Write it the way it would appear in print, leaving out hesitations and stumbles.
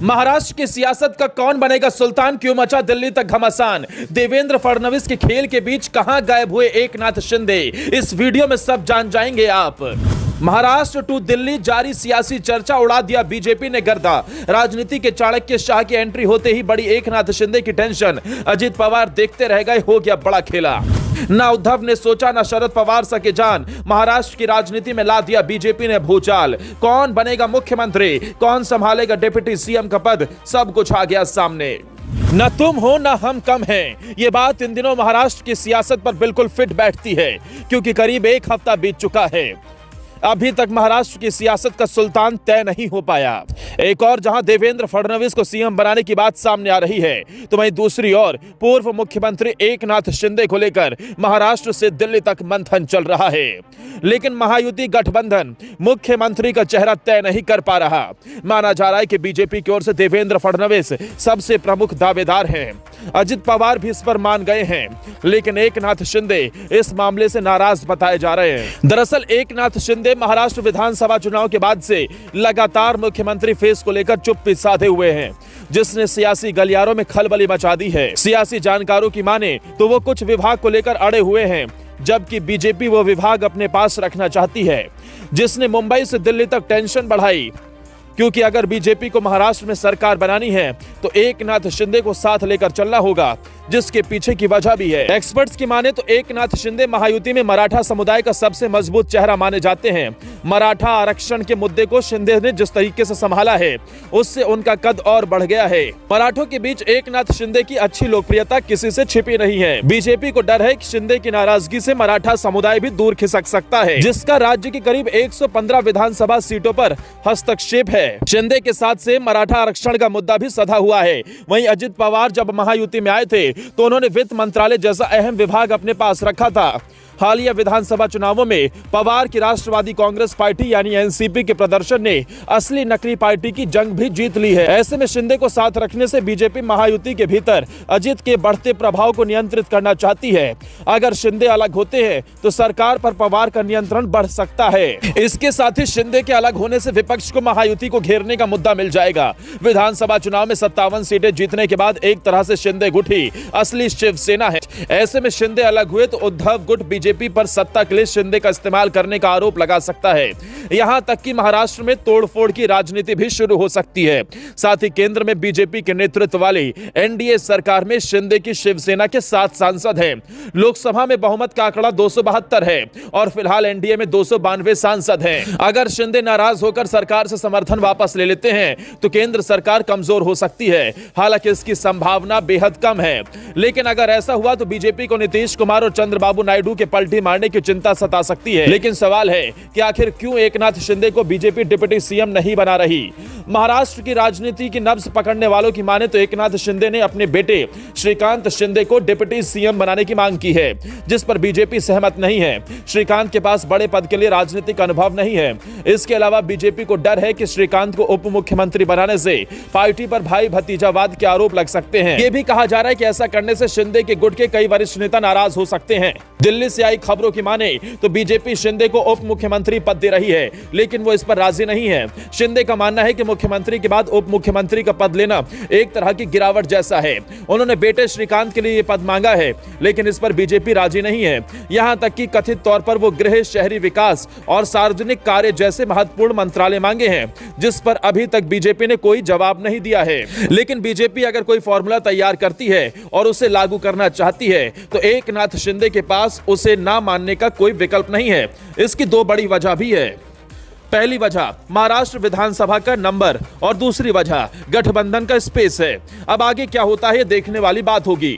महाराष्ट्र की सियासत का कौन बनेगा सुल्तान, क्यों मचा दिल्ली तक घमासान। देवेंद्र फडणवीस के खेल के बीच कहां गायब हुए एकनाथ शिंदे, इस वीडियो में सब जान जाएंगे आप। महाराष्ट्र टू दिल्ली जारी सियासी चर्चा, उड़ा दिया बीजेपी ने गर्दा। राजनीति के चाणक्य शाह की एंट्री होते ही बड़ी एकनाथ शिंदे की टेंशन। अजित पवार देखते रह गए, हो गया बड़ा खेला। ना उद्धव ने सोचा, ना शरद पवार सके जान। महाराष्ट्र की राजनीति में ला दिया बीजेपी ने भूचाल। कौन बनेगा मुख्यमंत्री, कौन संभालेगा डिप्टी सीएम का पद, सब कुछ आ गया सामने। न तुम हो न हम कम हैं, ये बात इन दिनों महाराष्ट्र की सियासत पर बिल्कुल फिट बैठती है, क्योंकि करीब एक हफ्ता बीत चुका है, अभी तक महाराष्ट्र की सियासत का सुल्तान तय नहीं हो पाया। एक और जहां देवेंद्र फडणवीस को सीएम बनाने की बात सामने आ रही है, तो वहीं दूसरी ओर पूर्व मुख्यमंत्री एकनाथ शिंदे को लेकर महाराष्ट्र से दिल्ली तक मंथन चल रहा है। लेकिन महायुति गठबंधन मुख्यमंत्री का चेहरा तय नहीं कर पा रहा। माना जा रहा है कि बीजेपी की ओर से देवेंद्र फडणवीस सबसे प्रमुख दावेदार हैं। अजित पवार भी इस पर मान गए हैं, लेकिन एकनाथ शिंदे इस मामले से नाराज बताए जा रहे हैं। दरअसल एकनाथ शिंदे महाराष्ट्र विधानसभा चुनाव के बाद से लगातार मुख्यमंत्री फेस को लेकर चुप्पी साधे हुए हैं, जिसने सियासी गलियारों में खलबली मचा दी है। सियासी जानकारों की माने तो वो कुछ विभाग को लेकर अड़े हुए हैं, जबकि बीजेपी वो विभाग अपने पास रखना चाहती है, जिसने मुंबई से दिल्ली तक टेंशन बढ़ाई। क्योंकि अगर बीजेपी को महाराष्ट्र में सरकार बनानी है तो एकनाथ शिंदे को साथ लेकर चलना होगा, जिसके पीछे की वजह भी है। एक्सपर्ट्स की माने तो एकनाथ शिंदे महायुति में मराठा समुदाय का सबसे मजबूत चेहरा माने जाते हैं। मराठा आरक्षण के मुद्दे को शिंदे ने जिस तरीके से संभाला है, उससे उनका कद और बढ़ गया है। मराठों के बीच एकनाथ शिंदे की अच्छी लोकप्रियता किसी से छिपी नहीं है। बीजेपी को डर है कि शिंदे की नाराजगी से मराठा समुदाय भी दूर खिसक सकता है, जिसका राज्य की करीब 115 विधानसभा सीटों पर हस्तक्षेप है। शिंदे के साथ से मराठा आरक्षण का मुद्दा भी सधा हुआ है। वहीं अजित पवार जब महायुति में आए थे तो उन्होंने वित्त मंत्रालय जैसा अहम विभाग अपने पास रखा था। हालिया विधानसभा चुनावों में पवार की राष्ट्रवादी कांग्रेस पार्टी यानी एनसीपी के प्रदर्शन ने असली नकली पार्टी की जंग भी जीत ली है। ऐसे में शिंदे को साथ रखने से बीजेपी महायुति के भीतर अजित के बढ़ते प्रभाव को नियंत्रित करना चाहती है। अगर शिंदे अलग होते हैं तो सरकार पर पवार का नियंत्रण बढ़ सकता है। इसके साथ ही शिंदे के अलग होने से विपक्ष को महायुति को घेरने का मुद्दा मिल जाएगा। विधानसभा चुनाव में 57 सीटें जीतने के बाद एक तरह से शिंदे गुट ही असली शिवसेना है। ऐसे में शिंदे अलग हुए तो उद्धव गुट बीजेपी पर सत्ता के लिए शिंदे का इस्तेमाल करने का आरोप लगा सकता है। यहां तक कि महाराष्ट्र में तोड़फोड़ की राजनीति भी शुरू हो सकती है। साथ ही केंद्र में बीजेपी के नेतृत्व वाली एनडीए सरकार में शिंदे की शिवसेना के 7 सांसद हैं। लोकसभा में बहुमत का आंकड़ा 272 है और फिलहाल एनडीए में 292 सांसद हैं। अगर शिंदे नाराज होकर सरकार से समर्थन वापस ले लेते हैं तो केंद्र सरकार कमजोर हो सकती है। हालांकि इसकी संभावना बेहद कम है, लेकिन अगर ऐसा हुआ तो बीजेपी को नीतीश कुमार और चंद्रबाबू नायडू के पलटी मारने की चिंता सता सकती है। लेकिन सवाल है कि आखिर क्यों एकनाथ शिंदे को बीजेपी डिप्टी सीएम नहीं बना रही। महाराष्ट्र की राजनीति की नब्ज पकड़ने वालों की माने तो एकनाथ शिंदे ने अपने बेटे श्रीकांत शिंदे को डिप्टी सीएम बनाने की मांग की है, जिस पर बीजेपी सहमत नहीं है। श्रीकांत के पास बड़े पद के लिए राजनीतिक अनुभव नहीं है। इसके अलावा बीजेपी को डर है कि श्रीकांत को उप मुख्यमंत्री बनाने से पार्टी पर भाई भतीजावाद के आरोप लग सकते हैं। यह भी कहा जा रहा है कि ऐसा करने से शिंदे के गुट के कई वरिष्ठ नेता नाराज हो सकते हैं। दिल्ली से आई खबरों की माने तो बीजेपी शिंदे को उप मुख्यमंत्री पद दे रही है, लेकिन वो इस पर राजी नहीं है। शिंदे का मानना है कि मुख्यमंत्री के बाद उप मुख्यमंत्री का पद लेना एक तरह की गिरावट जैसा है। उन्होंने बेटे श्रीकांत के लिए ये पद मांगा है, लेकिन इस पर बीजेपी राजी नहीं है। यहां तक कि कथित तौर पर वो गृह, शहरी विकास और सार्वजनिक कार्य जैसे महत्वपूर्ण मंत्रालय मांगे हैं, जिस पर अभी तक बीजेपी ने कोई जवाब नहीं दिया है। लेकिन बीजेपी अगर कोई फॉर्मूला तैयार करती है और उसे लागू करना चाहती है तो एकनाथ शिंदे के पास उसे ना मानने का कोई विकल्प नहीं है। इसकी 2 बड़ी वजह भी है। पहली वजह महाराष्ट्र विधानसभा का नंबर और दूसरी वजह गठबंधन का स्पेस है। अब आगे क्या होता है देखने वाली बात होगी।